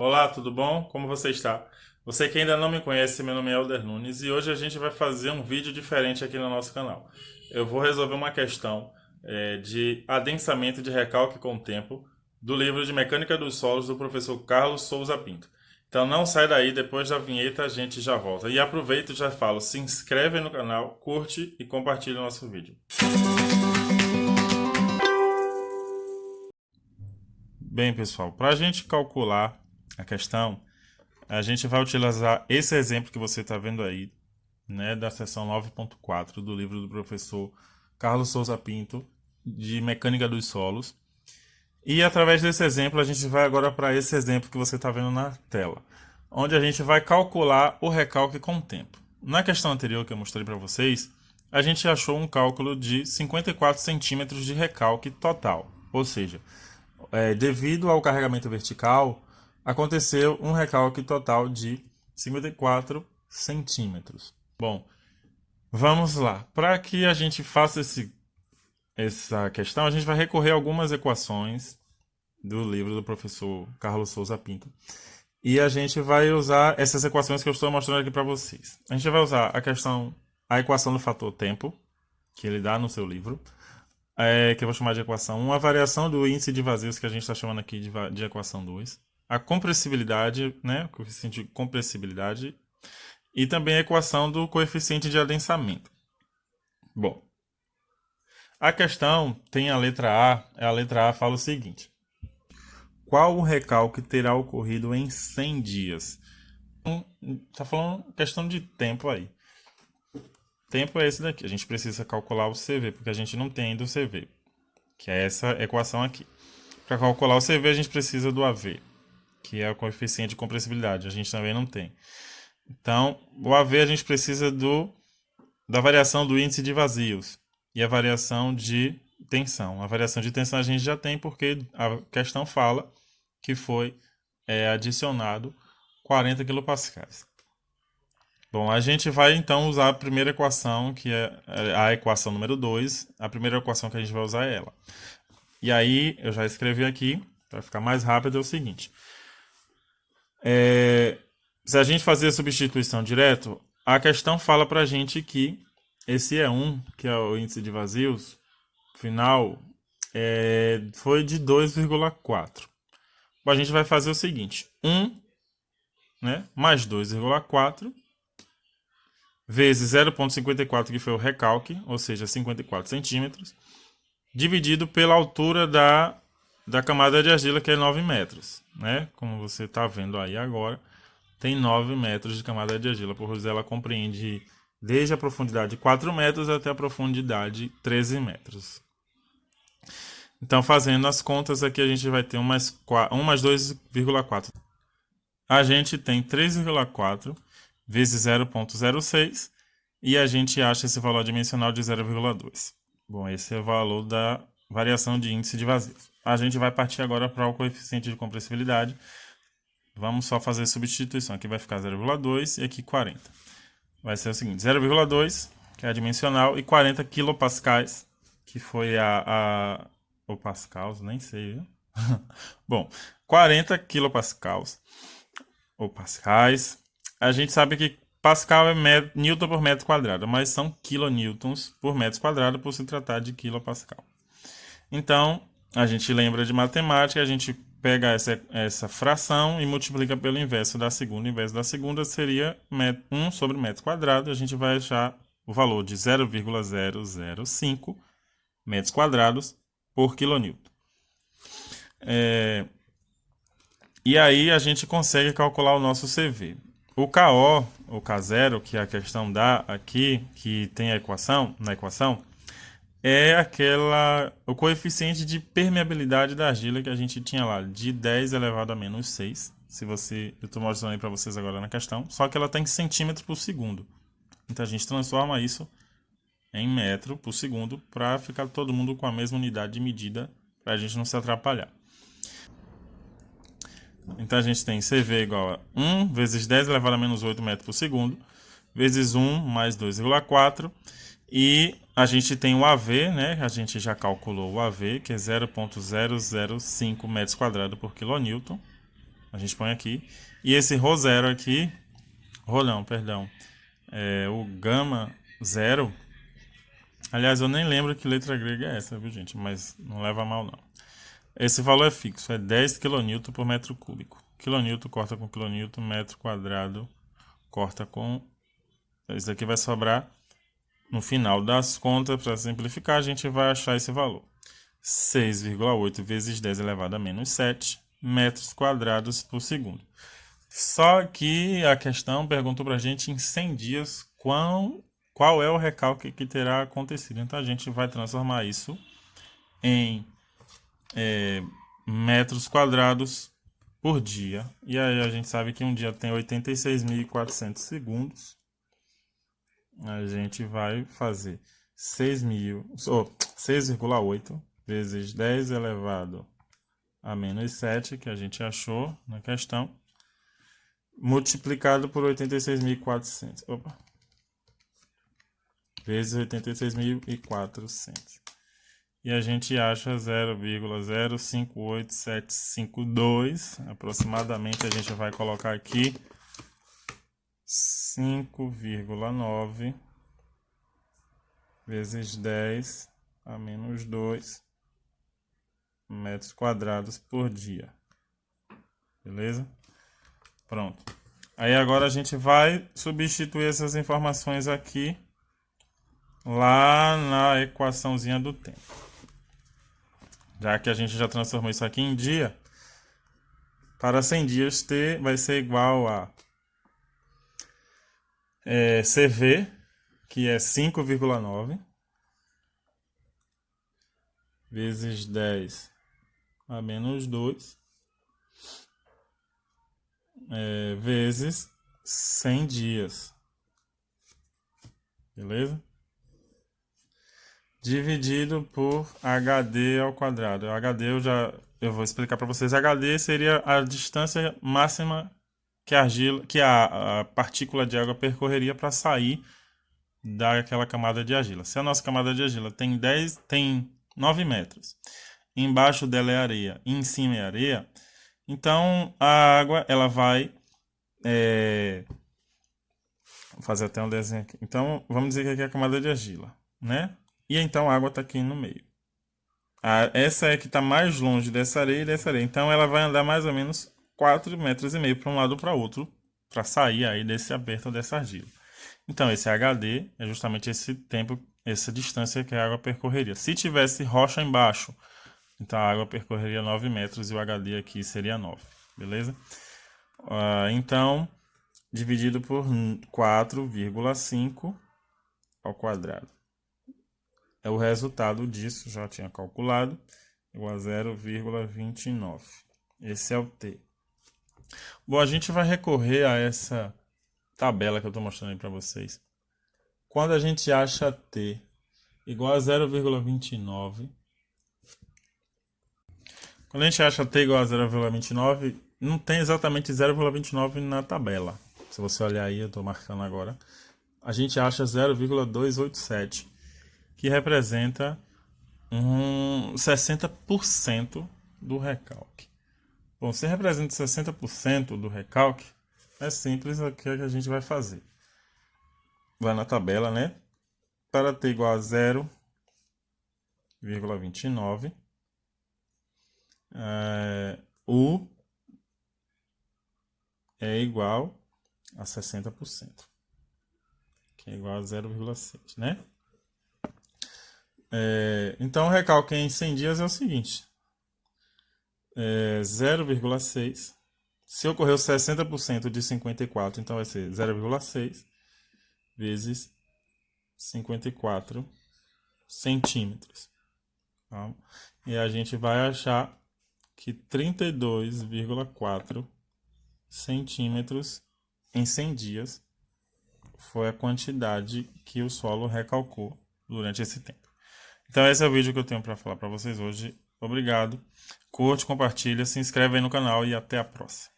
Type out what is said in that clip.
Olá, tudo bom? Como você está? Você que ainda não me conhece, meu nome é Elder Nunes e hoje a gente vai fazer um vídeo diferente aqui no nosso canal. Eu vou resolver uma questão de adensamento de recalque com o tempo do livro de Mecânica dos Solos do professor Carlos Souza Pinto. Então não sai daí, depois da vinheta a gente já volta. E aproveita e já falo, se inscreve no canal, curte e compartilha o nosso vídeo. Bem, pessoal, para a gente calcular a questão, a gente vai utilizar esse exemplo que você está vendo aí, né, da seção 9.4 do livro do professor Carlos Souza Pinto, de Mecânica dos Solos. E através desse exemplo, a gente vai agora para esse exemplo que você está vendo na tela, onde a gente vai calcular o recalque com o tempo. Na questão anterior que eu mostrei para vocês, a gente achou um cálculo de 54 centímetros de recalque total, ou seja, devido ao carregamento vertical, aconteceu um recalque total de 54 centímetros. Bom, vamos lá. Para que a gente faça essa questão, a gente vai recorrer a algumas equações do livro do professor Carlos Souza Pinto. E a gente vai usar essas equações que eu estou mostrando aqui para vocês. A gente vai usar a equação do fator tempo, que ele dá no seu livro, que eu vou chamar de equação 1, a variação do índice de vazios, que a gente está chamando aqui de equação 2, a compressibilidade, né, o coeficiente de compressibilidade, e também a equação do coeficiente de adensamento. Bom, a questão tem a letra A fala o seguinte: qual o recalque terá ocorrido em 100 dias? Tá falando questão de tempo aí. Tempo é esse daqui. A gente precisa calcular o CV, porque a gente não tem ainda o CV, que é essa equação aqui. Para calcular o CV, a gente precisa do AV, que é o coeficiente de compressibilidade. A gente também não tem. Então, o AV a gente precisa da variação do índice de vazios e a variação de tensão. A variação de tensão a gente já tem porque a questão fala que foi adicionado 40 quilopascais. Bom, a gente vai então usar a primeira equação, que é a equação número 2. A primeira equação que a gente vai usar é ela. E aí, eu já escrevi aqui, para ficar mais rápido, é o seguinte. Se a gente fazer a substituição direto, a questão fala para a gente que esse E1, que é o índice de vazios final, foi de 2,4. A gente vai fazer o seguinte: 1, né, mais 2,4 vezes 0,54, que foi o recalque, ou seja, 54 centímetros, dividido pela altura da camada de argila, que é 9 metros. Né? Como você está vendo aí agora, tem 9 metros de camada de argila, pois ela compreende desde a profundidade de 4 metros até a profundidade de 13 metros. Então, fazendo as contas aqui, a gente vai ter 1 mais 2,4. A gente tem 3,4 vezes 0,06 e a gente acha esse valor dimensional de 0,2. Bom, esse é o valor da variação de índice de vazios. A gente vai partir agora para o coeficiente de compressibilidade. Vamos só fazer substituição. Aqui vai ficar 0,2 e aqui 40. Vai ser o seguinte: 0,2, que é a dimensional, e 40 quilopascais, que foi o pascals, nem sei, viu? Bom, 40 quilopascals, ou pascais. A gente sabe que pascal é newton por metro quadrado, mas são kilonewtons por metro quadrado por se tratar de quilopascal. Então, a gente lembra de matemática, a gente pega essa fração e multiplica pelo inverso da segunda. O inverso da segunda seria 1 sobre metro quadrado. A gente vai achar o valor de 0,005 metros quadrados por quilonewton. E aí a gente consegue calcular o nosso CV. O KO, o K0, que a questão dá aqui, que tem na equação, é o coeficiente de permeabilidade da argila que a gente tinha lá, de 10 elevado a menos 6. Eu estou mostrando aí para vocês agora na questão, só que ela está em centímetro por segundo. Então a gente transforma isso em metro por segundo para ficar todo mundo com a mesma unidade de medida, para a gente não se atrapalhar. Então a gente tem CV igual a 1 vezes 10 elevado a menos 8 metros por segundo, vezes 1 mais 2,4. E a gente tem o AV, né? A gente já calculou o AV, que é 0,005 metros quadrados por quilonewton. A gente põe aqui. E esse Rho0 aqui, Rho não, perdão, o gama 0. Aliás, eu nem lembro que letra grega é essa, viu, gente? Mas não leva a mal, não. Esse valor é fixo, é 10 kN por metro cúbico. Quilonewton corta com quilonewton, metro quadrado corta com... Isso aqui vai sobrar, no final das contas, para simplificar, a gente vai achar esse valor. 6,8 vezes 10 elevado a menos 7 metros quadrados por segundo. Só que a questão perguntou para a gente em 100 dias qual é o recalque que terá acontecido. Então a gente vai transformar isso em metros quadrados por dia. E aí a gente sabe que um dia tem 86.400 segundos. A gente vai fazer 6,8 vezes 10 elevado a menos 7, que a gente achou na questão, multiplicado por 86.400. Opa! Vezes 86.400. E a gente acha 0,058752. Aproximadamente a gente vai colocar aqui 5,9 vezes 10 a menos 2 metros quadrados por dia. Beleza? Pronto. Aí agora a gente vai substituir essas informações aqui lá na equaçãozinha do tempo. Já que a gente já transformou isso aqui em dia, para 100 dias T vai ser igual a CV, que é 5,9 vezes 10 a menos 2 vezes 100 dias. Beleza? Dividido por HD ao quadrado. O HD eu vou explicar para vocês. HD seria a distância máxima que a partícula de água percorreria para sair daquela camada de argila. Se a nossa camada de argila tem 9 metros, embaixo dela é areia e em cima é areia, então a água ela vai vou fazer até um desenho aqui. Então vamos dizer que aqui é a camada de argila, né? E então a água está aqui no meio. Essa é que está mais longe dessa areia e dessa areia. Então ela vai andar mais ou menos 4,5 metros para um lado para o outro, para sair aí desse aperto dessa argila. Então esse HD é justamente esse tempo, essa distância que a água percorreria. Se tivesse rocha embaixo, então a água percorreria 9 metros e o HD aqui seria 9, beleza? Então, dividido por 4,5 ao quadrado. É o resultado disso, já tinha calculado, igual a 0,29. Esse é o T. Bom, a gente vai recorrer a essa tabela que eu estou mostrando aí para vocês. Quando a gente acha T igual a 0,29, quando a gente acha T igual a 0,29, não tem exatamente 0,29 na tabela. Se você olhar aí, eu estou marcando agora. A gente acha 0,287, que representa 60% do recalque. Bom, se representa 60% do recalque, é simples o que a gente vai fazer. Vai na tabela, né? Para T igual a 0,29, U é igual a 60%, que é igual a 0,6, né? Então o recalque em 100 dias é o seguinte: 0,6. Se ocorreu 60% de 54, então vai ser 0,6 vezes 54 centímetros. Tá? E a gente vai achar que 32,4 centímetros em 100 dias foi a quantidade que o solo recalcou durante esse tempo. Então esse é o vídeo que eu tenho para falar para vocês hoje. Obrigado. Curte, compartilha, se inscreve aí no canal e até a próxima.